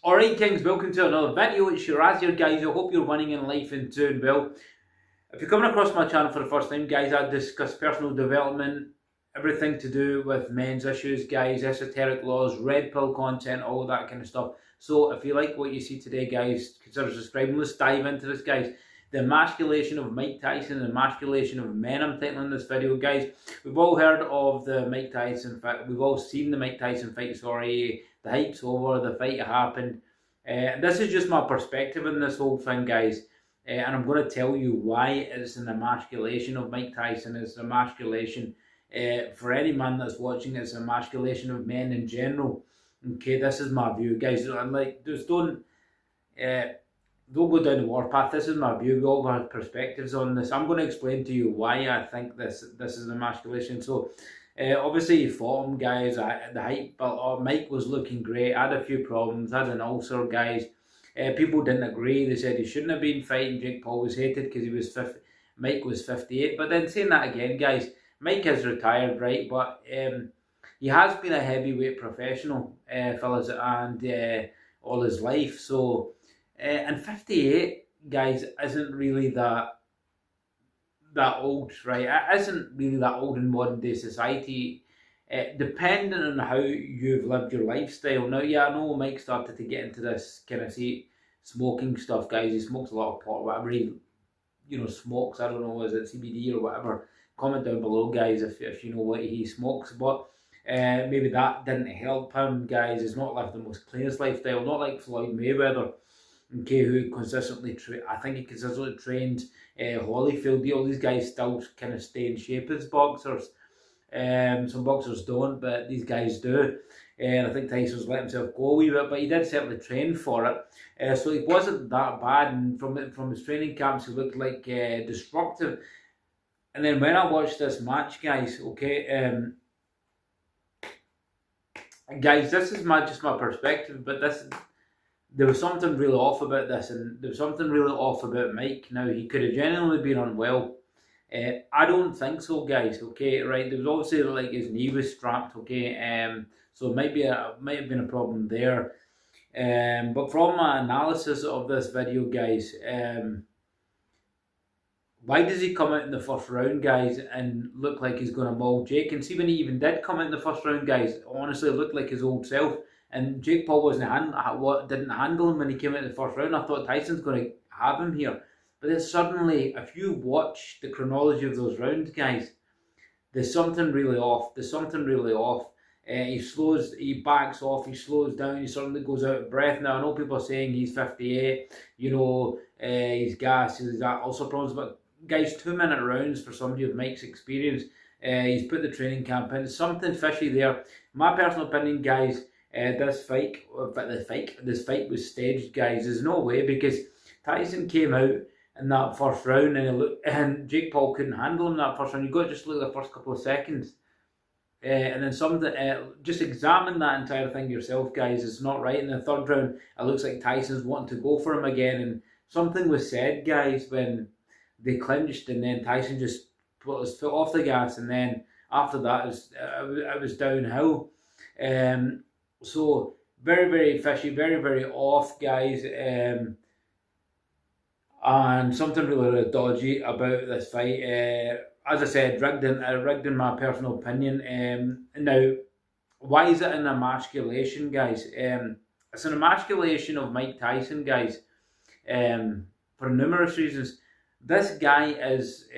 Alright Kings, welcome to another video. It's Shiraz here guys. I hope you're winning in life and doing well. If you're coming across my channel for the first time guys, I discuss personal development, everything to do with men's issues guys, esoteric laws, red pill content, all that kind of stuff. So if you like what you see today guys, consider subscribing. Let's dive into this guys. The emasculation of Mike Tyson, the emasculation of men, I'm titling this video guys. We've all heard of the Mike Tyson fight, we've all seen the Mike Tyson fight, sorry. The hype's over, the fight happened. This is just my perspective on this whole thing guys. And I'm going to tell you why it's an emasculation of Mike Tyson. It's an emasculation for any man that's watching. It's an emasculation of men in general. Okay, this is my view guys. I'm like, just don't go down the warpath. This is my view. We all have perspectives on this. I'm going to explain to you why I think this is an emasculation. So obviously he fought him guys, the hype, but Mike was looking great. I had a few problems, had an ulcer guys. People didn't agree. They said he shouldn't have been fighting. Jake Paul was hated because he was Mike was 58. But then saying that again guys, Mike is retired, right? But he has been a heavyweight professional, fellas, and all his life. So and 58 guys isn't really that old, right? It isn't really that old in modern day society, depending on how you've lived your lifestyle. Now, yeah, I know Mike started to get into this kind of smoking stuff, guys. He smokes a lot of pot, whatever he, smokes. I don't know, is it CBD or whatever? Comment down below, guys, if you know what he smokes. But maybe that didn't help him, guys. He's not lived the most cleanest lifestyle, not like Floyd Mayweather. Okay, who consistently I think he consistently trained Holyfield. All these guys still kind of stay in shape as boxers. Some boxers don't, but these guys do. And I think Tyson's let himself go a wee bit, but he did certainly train for it. So he wasn't that bad, and from his training camps he looked like destructive. And then when I watched this match, guys, okay, guys, this is just my perspective, but there was something really off about this, and there was something really off about Mike. Now, he could have genuinely been unwell. I don't think so, guys, okay, right? There was obviously, like, his knee was strapped, okay, so it might have been a problem there. But from my analysis of this video, guys, why does he come out in the first round, guys, and look like he's going to maul Jake? And see, when he even did come out in the first round, guys, honestly, it looked like his old self. And Jake Paul didn't handle him when he came out in the first round. I thought Tyson's going to have him here. But then suddenly, if you watch the chronology of those rounds, guys, there's something really off. There's something really off. He backs off, he slows down, he suddenly goes out of breath. Now, I know people are saying he's 58, he's gassed, he's got also problems, but guys, 2-minute rounds for somebody with Mike's experience. He's put the training camp in. Something fishy there. My personal opinion, guys, this fight was staged, guys. There's no way, because Tyson came out in that first round and Jake Paul couldn't handle him in that first round. You've got to just look at the first couple of seconds. And then just examine that entire thing yourself, guys. It's not right. In the third round, it looks like Tyson's wanting to go for him again. And something was said, guys, when they clinched, and then Tyson just put his foot off the gas. And then after that, it was downhill. So very, very fishy, very, very off, guys. And something really, really dodgy about this fight. As I said, rigged in my personal opinion. Now, why is it an emasculation, guys? It's an emasculation of Mike Tyson, guys, for numerous reasons. This guy is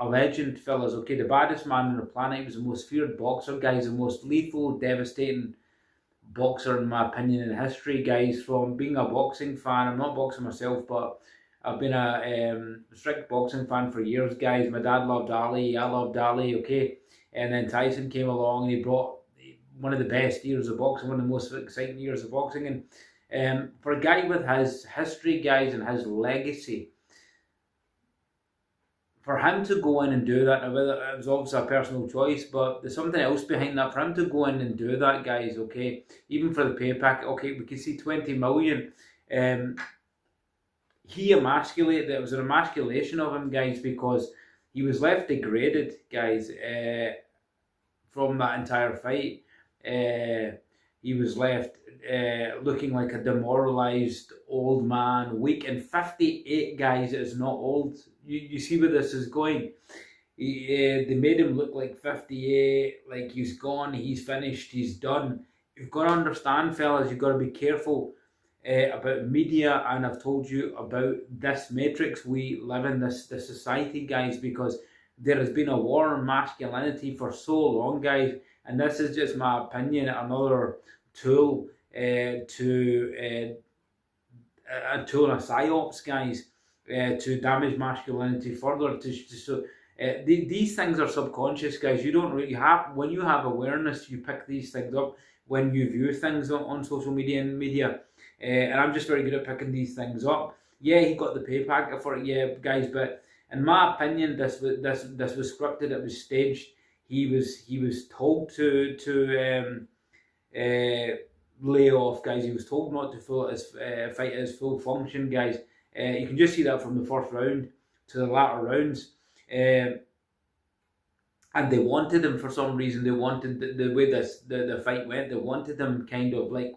a legend, fellas, okay? The baddest man on the planet. He was the most feared boxer, guys, the most lethal, devastating boxer, in my opinion, in history, guys. From being a boxing fan, I'm not boxing myself, but I've been a strict boxing fan for years, guys. My dad loved Ali, I loved Ali, okay? And then Tyson came along and he brought one of the best years of boxing, one of the most exciting years of boxing. And for a guy with his history, guys, and his legacy, for him to go in and do that, now whether it was obviously a personal choice, but there's something else behind that. For him to go in and do that, guys, okay, even for the pay packet, okay, we can see 20 million. He emasculated. It was an emasculation of him, guys, because he was left degraded, guys, from that entire fight. he was left looking like a demoralised old man, weak, and 58, guys, is not old. You see where this is going. They made him look like 58, like he's gone, he's finished, he's done. You've got to understand, fellas, you've got to be careful about media, and I've told you about this matrix we live in, this society, guys, because there has been a war on masculinity for so long, guys, and this is just my opinion, another tool to a tool and a psyops, guys, to damage masculinity further. These things are subconscious, guys. You don't really have, when you have awareness, you pick these things up when you view things on social media and media. And I'm just very good at picking these things up. Yeah, he got the pay packet for it, yeah, guys. But in my opinion, this was scripted. It was staged. He was told to lay off, guys. He was told not to fight his full function, guys. You can just see that from the first round to the latter rounds. And they wanted him for some reason. They wanted the way the fight went. They wanted him kind of like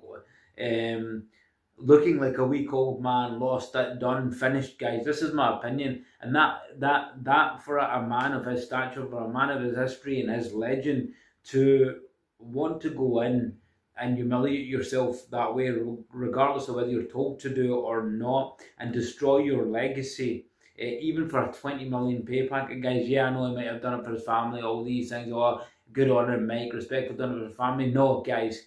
looking like a weak old man, lost it, done, finished, guys. This is my opinion, and that for a man of his stature, for a man of his history and his legend, to want to go in and humiliate yourself that way, regardless of whether you're told to do it or not, and destroy your legacy. Even for a 20 million pay packet, guys. Yeah, I know he might have done it for his family, all these things. Oh, good on him, Mike, respect for doing it for his family. No, guys,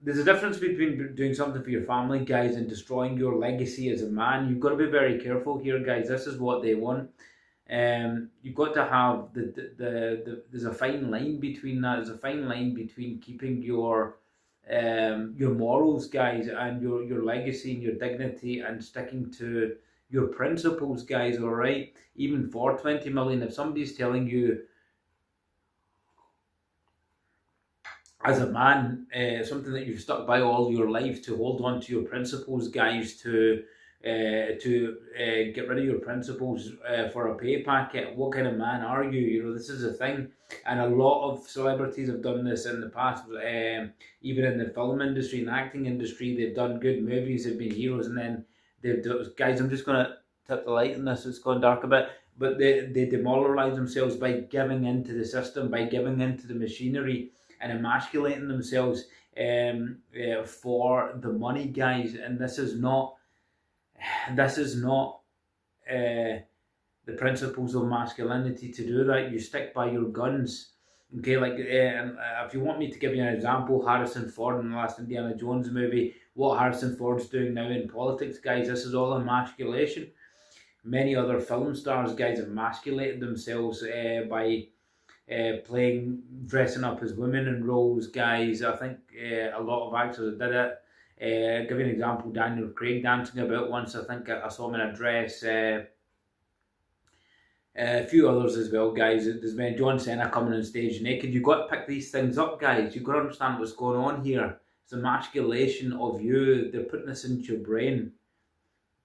there's a difference between doing something for your family, guys, and destroying your legacy as a man. You've got to be very careful here, guys. This is what they want. You've got to have there's a fine line between that. There's a fine line between keeping your morals, guys, and your legacy and your dignity, and sticking to your principles, guys. All right, even for 20 million, if somebody's telling you as a man something that you've stuck by all your life, to hold on to your principles, guys, to get rid of your principles for a pay packet, what kind of man are you? You know, this is a thing, and a lot of celebrities have done this in the past. Even in the film industry and acting industry, they've done good movies, they've been heroes, and then they've done, guys, I'm just gonna tip the light on this, it's gone dark a bit, but they demoralize themselves by giving into the system, by giving into the machinery, and emasculating themselves for the money, guys. And this is not the principles of masculinity to do that. You stick by your guns, okay? Like if you want me to give you an example, Harrison Ford in the last Indiana Jones movie, what Harrison Ford's doing now in politics, guys, this is all emasculation. Many other film stars, guys, emasculated themselves by dressing up as women in roles, guys. I think a lot of actors did it. Give you an example, Daniel Craig dancing about once. I think I saw him in a dress. A few others as well, guys. There's been John Cena coming on stage naked. You've got to pick these things up, guys. You've got to understand what's going on here. It's emasculation of you. They're putting this into your brain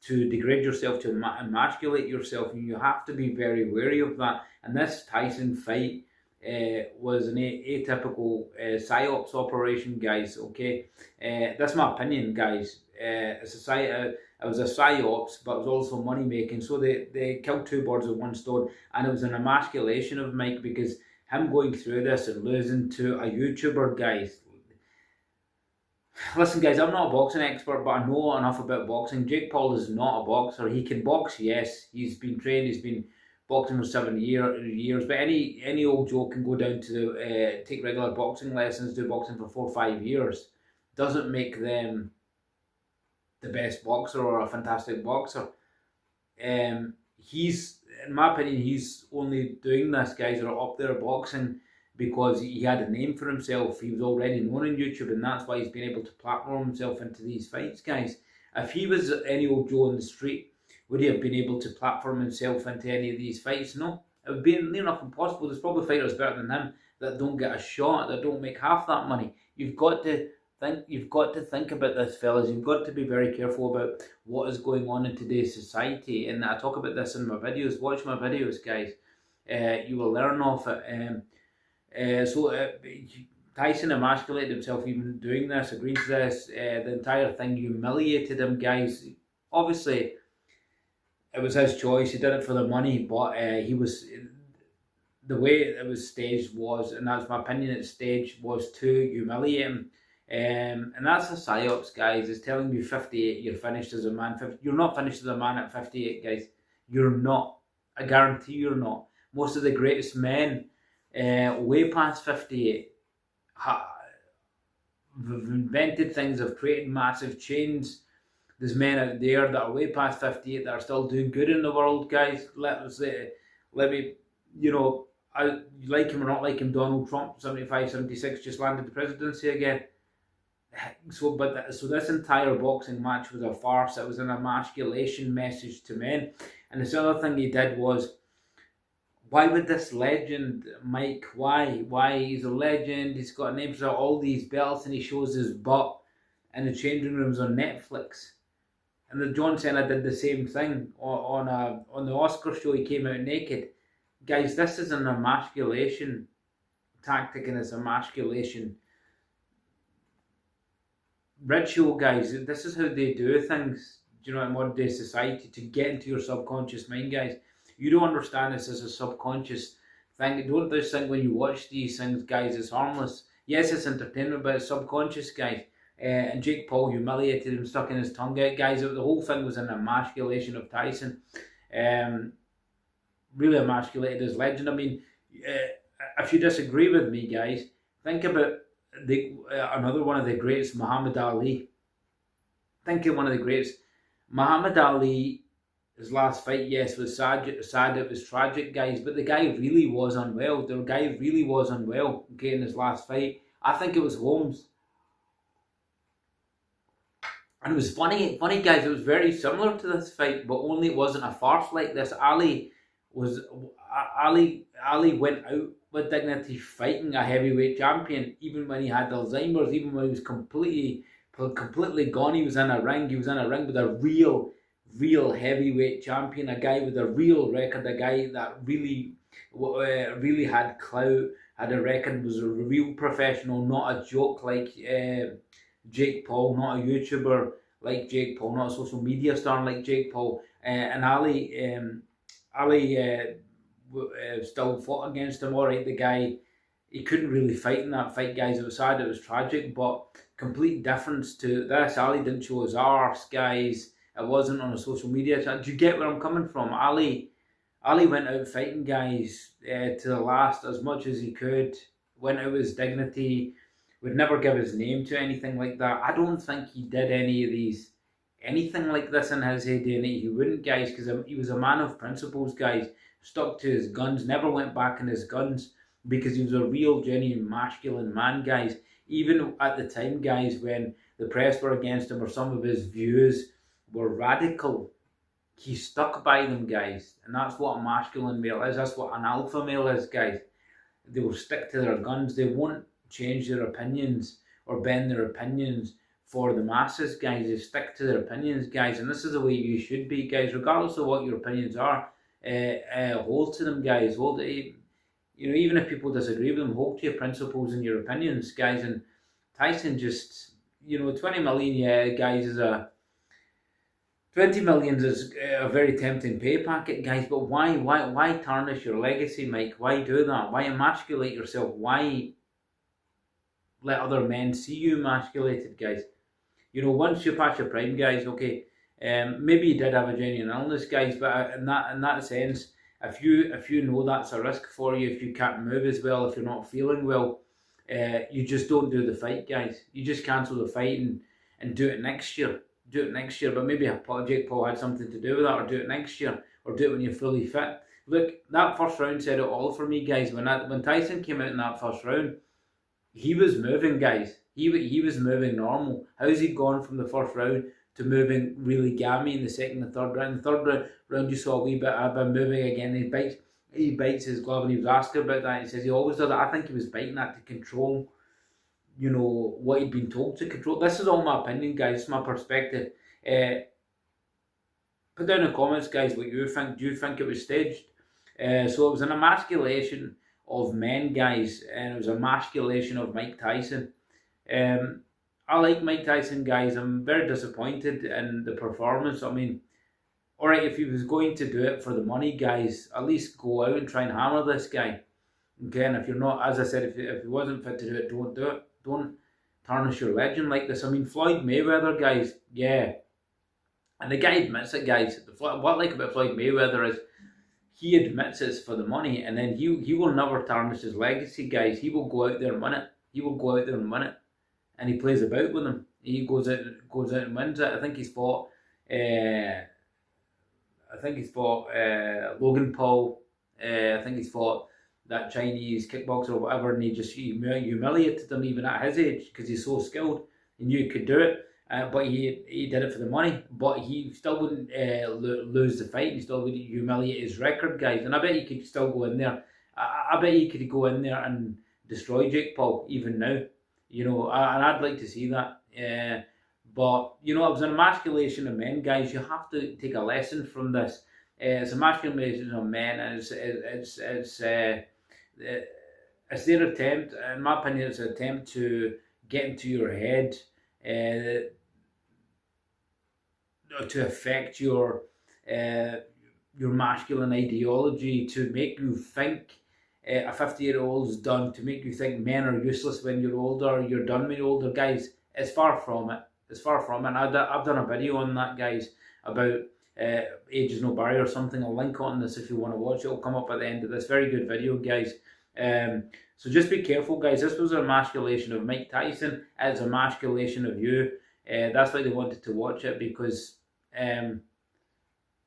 to degrade yourself, to emasculate yourself, and you have to be very wary of that. And this Tyson fight was an atypical psyops operation, guys. Okay, that's my opinion, guys. It was a psyops, but it was also money making. So they killed two birds with one stone, and it was an emasculation of Mike, because him going through this and losing to a YouTuber, guys. Listen, guys, I'm not a boxing expert, but I know enough about boxing. Jake Paul is not a boxer. He can box, yes. He's been trained. He's been boxing for 7 years. But any old Joe can go down to take regular boxing lessons, do boxing for 4 or 5 years. Doesn't make them the best boxer or a fantastic boxer. He's, in my opinion, he's only doing this, guys, that are up there boxing, because he had a name for himself. He was already known on YouTube, and that's why he's been able to platform himself into these fights, guys. If he was any old Joe on the street, would he have been able to platform himself into any of these fights? No. It would be near enough impossible. There's probably fighters better than him that don't get a shot, that don't make half that money. You've got to think about this, fellas. You've got to be very careful about what is going on in today's society. And I talk about this in my videos. Watch my videos, guys. You will learn off it. Tyson emasculated himself even doing this, agreeing to this. The entire thing humiliated him, guys. Obviously, it was his choice. He did it for the money, but he was the way it was staged was, and that's my opinion, it's staged was to humiliate him. And that's the psyops, guys. It's telling you 58, you're finished as a man. You're not finished as a man at 58, guys. You're not. I guarantee you're not. Most of the greatest men, way past 58, have invented things, have created massive change. There's men out there that are way past 58 that are still doing good in the world, guys. Let me, I like him or not like him, Donald Trump, 75, 76, just landed the presidency again. So this entire boxing match was a farce. It was an emasculation message to men. And this other thing he did was, why would this legend, Mike, why? He's a legend, he's got names for all these belts, and he shows his butt in the changing rooms on Netflix. And the John Cena did the same thing on the Oscar show. He came out naked. Guys, this is an emasculation tactic, and it's emasculation ritual, guys. This is how they do things, in modern day society, to get into your subconscious mind, guys. You don't understand this as a subconscious thing. Don't just think when you watch these things, guys, it's harmless. Yes, it's entertainment, but it's subconscious, guys. And Jake Paul humiliated him, stuck in his tongue out, guys. The whole thing was an emasculation of Tyson. Really emasculated his legend. I mean, if you disagree with me, guys, think about another one of the greats, Muhammad Ali. Think of one of the greats. Muhammad Ali, his last fight, yes, was sad. It was tragic, guys, but the guy really was unwell. Okay, in his last fight. I think it was Holmes. And it was funny, guys. It was very similar to this fight, but only it wasn't a farce like this. Ali went out with dignity, fighting a heavyweight champion, even when he had Alzheimer's, even when he was completely gone. He was in a ring. He was in a ring with a real heavyweight champion, a guy with a real record, a guy that really had clout, had a record, was a real professional, not a joke like Jake Paul, not a YouTuber like Jake Paul, not a social media star like Jake Paul. And Ali still fought against him. All right, the guy, he couldn't really fight in that fight, guys. It was sad, it was tragic, but complete difference to this. Ali didn't show his arse, guys. It wasn't on a social media channel. Do you get where I'm coming from? Ali went out fighting, guys, to the last, as much as he could. Went out with his dignity. Would never give his name to anything like that. I don't think he did anything like this in his heyday. He wouldn't, guys, because he was a man of principles, guys. Stuck to his guns, never went back on his guns, because he was a real, genuine, masculine man, guys. Even at the time, guys, when the press were against him or some of his views were radical, he stuck by them, guys. And that's what a masculine male is. That's what an alpha male is, guys. They will stick to their guns. They won't change their opinions or bend their opinions for the masses, guys. They stick to their opinions, guys. And this is the way you should be, guys, regardless of what your opinions are. Hold to them, guys. Hold to, even if people disagree with them, hold to your principles and your opinions, guys. And Tyson just, 20 million, yeah, guys, 20 million is a very tempting pay packet, guys. But why tarnish your legacy, Mike? Why do that? Why emasculate yourself? Why let other men see you emasculated, guys? Once you pass your prime, guys, okay, maybe you did have a genuine illness, guys, but in that sense, if you know that's a risk for you, if you can't move as well, if you're not feeling well, you just don't do the fight, guys. You just cancel the fight and do it next year. But maybe Jake Paul had something to do with that, or do it next year, or do it when you're fully fit. Look, that first round said it all for me, guys. When Tyson came out in that first round, he was moving, guys. He was moving normal. How's he gone from the first round to moving really gammy in the second and third round? The third round you saw a wee bit of him moving again. He bites his glove, and he was asked about that. He says he always does that. I think he was biting that to control, what he'd been told to control. This is all my opinion, guys. It's my perspective. Put down in the comments, guys, what you think. Do you think it was staged? So it was an emasculation of men, guys, and it was Emasculation of Mike Tyson. I like Mike Tyson, guys. I'm very disappointed in the performance. I mean, alright, if he was going to do it for the money, guys, at least go out and try and hammer this guy. Okay, and if you're not, as I said, if he wasn't fit to do it, don't do it. Don't tarnish your legend like this. I mean, Floyd Mayweather, guys, yeah. And the guy admits it, guys. What I like about Floyd Mayweather is he admits it's for the money, and then he will never tarnish his legacy, guys. He will go out there and win it. He will go out there and win it, and he plays about with him. He goes out and wins it. I think he's fought. Logan Paul. I think he's fought that Chinese kickboxer or whatever, and he just humiliated him even at his age because he's so skilled. He knew he could do it. But he did it for the money, but he still wouldn't lose the fight. He still wouldn't humiliate his record, guys. And I bet he could still go in there. I bet he could go in there and destroy Jake Paul even now. You know, and I'd like to see that. But you know, it was an emasculation of men, guys. You have to take a lesson from this. It's an emasculation of men, and it's their attempt. In my opinion, it's an attempt to get into your head. To affect your masculine ideology, to make you think a 50-year-old's done, to make you think men are useless when you're older, you're done when you're older, guys. It's far from it. It's far from it. And I've done a video on that, guys, about age is no barrier or something. I'll link on this if you want to watch it. It'll come up at the end of this. Very good video, guys. So just be careful, guys. This was an emasculation of Mike Tyson. It's an emasculation of you. That's why they wanted to watch it, because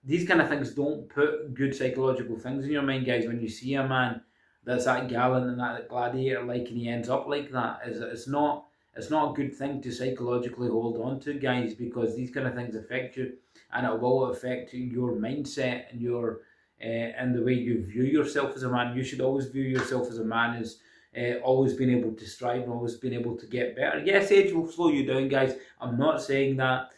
these kind of things don't put good psychological things in your mind, guys. When you see a man that's that gallant and that gladiator like, and he ends up like that, it's not a good thing to psychologically hold on to, guys, because these kind of things affect you, and it will affect your mindset and your and the way you view yourself as a man. You should always view yourself as a man as always being able to strive and always being able to get better. Yes, age will slow you down, guys. I'm not saying that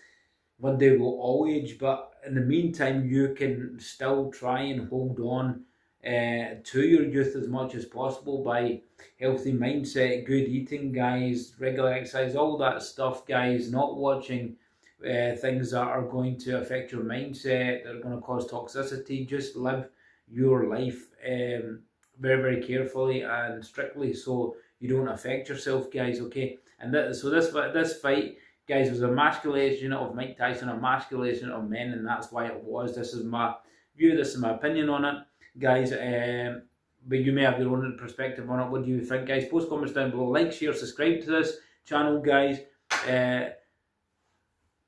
one day we'll all age, but in the meantime, you can still try and hold on to your youth as much as possible by healthy mindset, good eating, guys, regular exercise, all that stuff, guys. Not watching things that are going to affect your mindset, that are going to cause toxicity. Just live your life very, very carefully and strictly, so you don't affect yourself, guys. Okay, and this fight, guys, was a emasculation of Mike Tyson, a emasculation of men, and that's why it was. This is my view. This is my opinion on it, guys. But you may have your own perspective on it. What do you think, guys? Post comments down below. Like, share, subscribe to this channel, guys.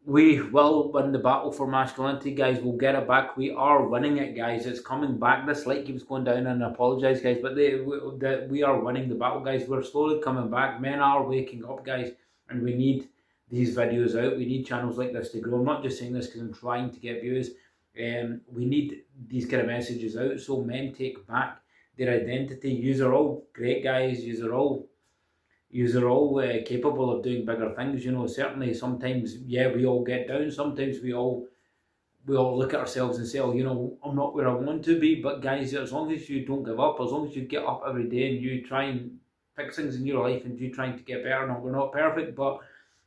We will win the battle for masculinity, guys. We'll get it back. We are winning it, guys. It's coming back. This light keeps going down, and I apologise, guys, but we are winning the battle, guys. We're slowly coming back. Men are waking up, guys, and we need these videos out. We need channels like this to grow. I'm not just saying this because I'm trying to get views. We need these kind of messages out so men take back their identity. Yous are all great, guys. Yous are all capable of doing bigger things. You know, certainly sometimes, yeah, we all get down. Sometimes we all look at ourselves and say, oh, you know, I'm not where I want to be. But guys, as long as you don't give up, as long as you get up every day and you try and fix things in your life and you trying to get better. No, we're not perfect, but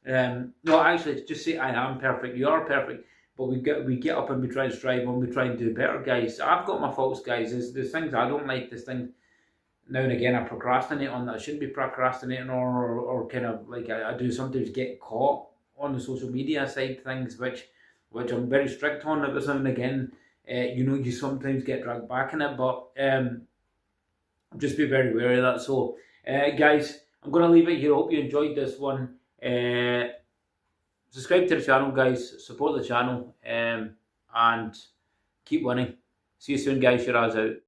no, actually, just say I am perfect. You are perfect, but we get up and we try and strive and we try and do better, guys. I've got my faults, guys. There's things I don't like. There's things now and again I procrastinate on that I shouldn't be procrastinating on, or kind of like I do sometimes get caught on the social media side things, which I'm very strict on. Every now and again, you know, you sometimes get dragged back in it, but just be very wary of that. So, guys, I'm going to leave it here. I hope you enjoyed this one. Subscribe to the channel, guys. Support the channel, and keep winning. See you soon, guys. Shiraz out.